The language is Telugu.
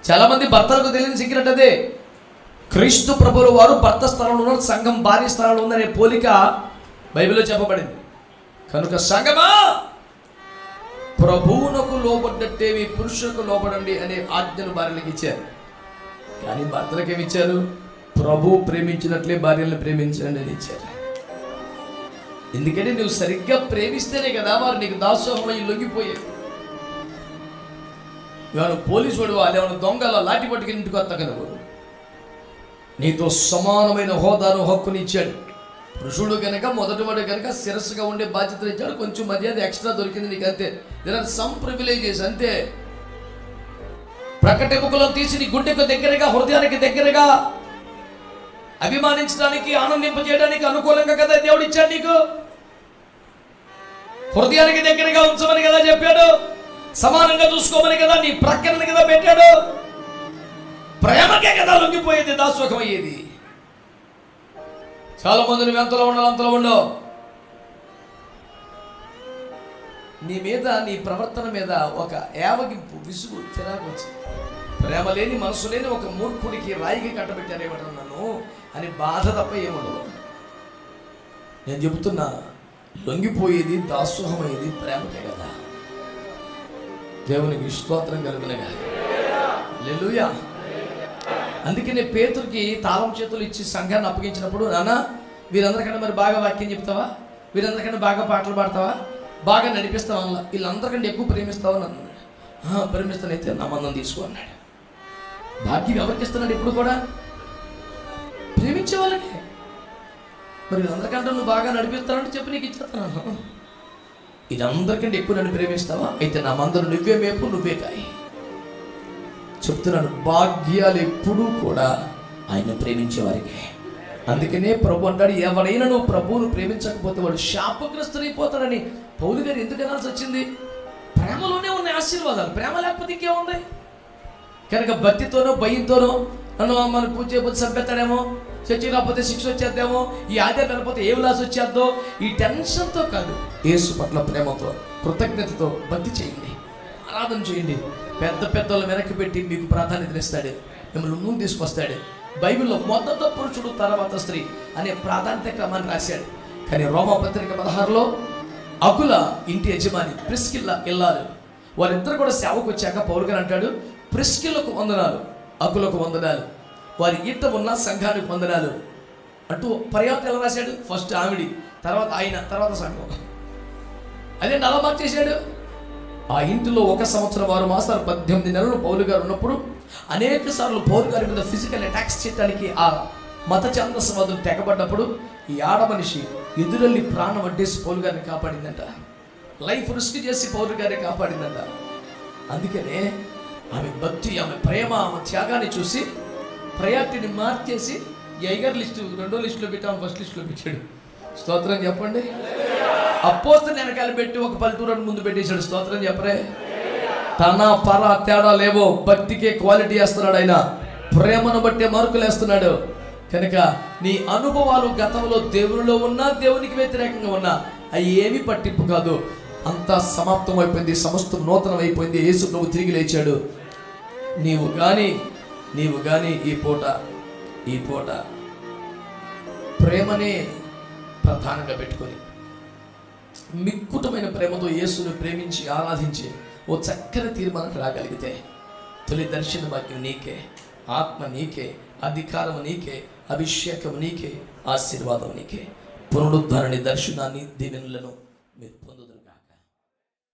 చాలామంది భర్తలకు తెలియని సీక్రెట్ అదే. క్రీస్తు ప్రభువుల వారు భర్త స్థలంలో ఉన్నారు, సంఘం భార్య స్థలంలో ఉందనే పోలిక బైబిల్లో చెప్పబడింది. కనుక సంఘమా, ప్రభువునకు లోబడ్డట్టే మీ పురుషులకు లోబడండి అనే ఆజ్ఞను భార్యలకు ఇచ్చారు. కానీ భర్తలకు ఏమి ఇచ్చారు? ప్రభువు ప్రేమించినట్లే భార్యలను ప్రేమించండి అని ఇచ్చారు. ఎందుకంటే నువ్వు సరిగ్గా ప్రేమిస్తేనే కదా వారు నీకు దాసోహమై లొంగిపోయేది. ఇవాళ పోలీసు వాడు వాళ్ళేమన్నా దొంగల లాఠీ పట్టుకుని ఇంటికి వస్తా నువ్వు, నీతో సమానమైన హోదాను హక్కుని ఇచ్చాడు. పురుషుడు కనుక మొదటివాడు కనుక శిరస్సుగా ఉండే బాధ్యతలు ఇచ్చాడు. కొంచెం మర్యాద ఎక్స్ట్రా దొరికింది నీకు, అంతే. దేర్ ఆర్ సమ్ ప్రివిలేజెస్, అంతే. ప్రకటెముకలో తీసి నీ గుండెకు దగ్గరగా, హృదయానికి దగ్గరగా అభిమానించడానికి, ఆనందింపజేయడానికి అనుకూలంగా కదా దేవుడు ఇచ్చాడు నీకు. హృదయానికి దగ్గరగా ఉంచమని కదా చెప్పాడు, సమానంగా చూసుకోమని కదా నీ ప్రక్కన కదా పెట్టాడు. ప్రేమకే కదా లొంగిపోయేది, దాసోహం అయ్యేది. చాలా మంది నువ్వు ఎంతలో ఉండాలి అంతలో ఉండవు. నీ మీద, నీ ప్రవర్తన మీద ఒక ఏవగింపు, విసుగు, చిరాకు వచ్చి, ప్రేమ లేని మనసు లేని ఒక మూర్ఖుడికి రాయికి కట్టబెట్టారేమంటారు నన్ను అని బాధ తప్ప ఏముండదు. నేను చెబుతున్నా, లొంగిపోయేది, దాసోహమయ్యేది ప్రేమకే కదా. దేవునికి స్తోత్రం కలుగునగా. హల్లెలూయా. అందుకనే పేతురుకి తాళం చేతులు ఇచ్చి సంఘాన్ని అప్పగించినప్పుడు, నాన్న వీరందరికన్నా మరి బాగా వాక్యం చెప్తావా, వీరందరికన్నా బాగా పాటలు పాడతావా, బాగా నడిపిస్తావా, వీళ్ళందరికంటే ఎక్కువ ప్రేమిస్తావా నన్ను. ప్రేమిస్తానైతే నా మందం తీసుకో అన్నాడు. భాగ్యం ఎవరికి ఇస్తున్నాడు? ఇప్పుడు కూడా ప్రేమించే వాళ్ళకి. మరి వీళ్ళందరికంటే నువ్వు బాగా నడిపిస్తానంటే చెప్పి నీకు ఇచ్చేస్తాను. ఇదందరికంటే ఎక్కువ నన్ను ప్రేమిస్తావా, అయితే నా మందరు నువ్వే మేపు, నువ్వే కాయి. చెప్తున్నాను, భాగ్యాలు ఎప్పుడూ కూడా ఆయన ప్రేమించేవారికి. అందుకనే ప్రభు అంటాడు, ఎవరైనా నువ్వు ప్రభువును ప్రేమించకపోతే వాడు శాపగ్రస్తుడైపోతాడని. పౌలు గారు ఎందుకు అనాల్సి వచ్చింది? ప్రేమలోనే ఉన్నాయి ఆశీర్వాదాలు, ప్రేమ లేకపోతే ఇంకేముంది? కనుక భక్తితోనో భయంతోనో నన్ను మన పూజ చేయకపోతే చంపేస్తాడేమో, చర్చి రాకపోతే శిక్ష వచ్చేద్దామో, ఈ ఆదాయం వెళ్ళకపోతే ఏ విలాసం వచ్చేద్దో, ఈ టెన్షన్తో కాదు, యేసు పట్ల ప్రేమతో, కృతజ్ఞతతో భక్తి చేయండి, ఆరాధన చేయండి. పెద్ద పెద్దలు వెనక్కి పెట్టి మీకు ప్రాధాన్యతనిస్తాడు, మిమ్మల్ని ముందు తీసుకొస్తాడు. బైబిల్లో మొదట పురుషుడు తర్వాత స్త్రీ అనే ప్రాధాన్యత క్రమాన్ని రాశాడు. కానీ రోమాపత్రిక 16లో అకుల ఇంటి యజమాని, ప్రిస్కిల్ల ఇల్లాలు, వారిద్దరు కూడా సేవకు వచ్చాక పౌలు గారు అంటాడు, ప్రిస్కిల్లకు వందనాలు, అకులకు వందనాలు, వారి ఈట ఉన్న సంఘానికి వందనాలు అంటూ పర్యాప్తం ఎలా రాశాడు? ఫస్ట్ ఆవిడి, తర్వాత ఆయన, తర్వాత సంఘం. అదే అలా మార్చేశాడు. ఆ ఇంటిలో 1 సంవత్సరం 6 మాసాలు 18 నెలలు పౌలు గారు ఉన్నప్పుడు అనేక సార్లు పౌలు గారి మీద ఫిజికల్ అటాక్స్ చేయడానికి ఆ మత ఛాందసవాదులు తెగబడ్డప్పుడు ఈ ఆడ మనిషి ఎదురెళ్ళి ప్రాణం అడ్డేసి పౌలు గారిని కాపాడిందంట. లైఫ్ రిస్క్ చేసి పౌలు గారిని కాపాడిందంట. అందుకనే ఆమె భక్తి, ఆమె ప్రేమ, ఆమె త్యాగాన్ని చూసి ప్రయారిటీని మార్చేసి ఎగర్ లిస్టు 2వ లిస్టులో పెట్టాము, ఫస్ట్ లిస్టులో పెట్టాడు. స్తోత్రం చెప్పండి. అపోస్తలుని వెనకాల పెట్టి ఒక పల్లెటూరుని ముందు పెట్టేశాడు. స్తోత్రం చెప్పరే. తన పర తేడా లేవో, భక్తికే క్వాలిటీ వేస్తున్నాడు ఆయన, ప్రేమను బట్టే మార్కులు వేస్తున్నాడు. కనుక నీ అనుభవాలు గతంలో దేవునిలో ఉన్నా, దేవునికి వ్యతిరేకంగా ఉన్నా, అవి ఏమీ పట్టింపు కాదు. అంతా సమాప్తం అయిపోయింది, సమస్తం నూతనం అయిపోయింది. యేసు ప్రభు తిరిగి లేచాడు. నీవు కానీ ఈ పూట ప్రేమనే ప్రధానంగా పెట్టుకొని మిక్కుటమైన ప్రేమతో యేసును ప్రేమించి ఆరాధించి ఓ చక్కని తీర్మానం రాగలిగితే, తొలి దర్శన భాగ్యం నీకే, ఆత్మ నీకే, అధికారం నీకే, అభిషేకం నీకే, ఆశీర్వాదం నీకే, పునరుద్ధరణ దర్శనాన్ని, దీవెనలను మీరు పొందుతారు.